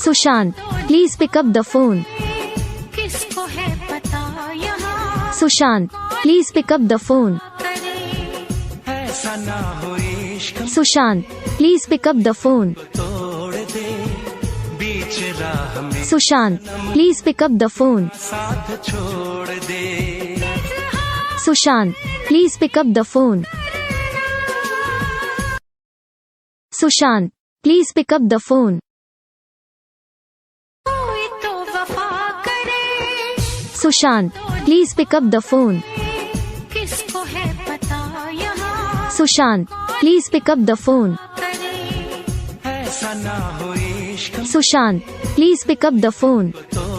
Sushant, please pick up the phone. किसको है पता यहाँ Sushant, please pick up the phone. ऐसा ना हो इश्क Sushant, please pick up the phone. तोड़ दे बीच राह में Sushant, please pick up the phone. साथ छोड़ दे Sushant, please pick up the phone. Sushant, please pick up the phone. कोई तो वफा करे Sushant, please pick up the phone. किसको है पता यहाँ Sushant, please pick up the phone. ऐसा ना हो इश्क Sushant, please pick up the phone. तो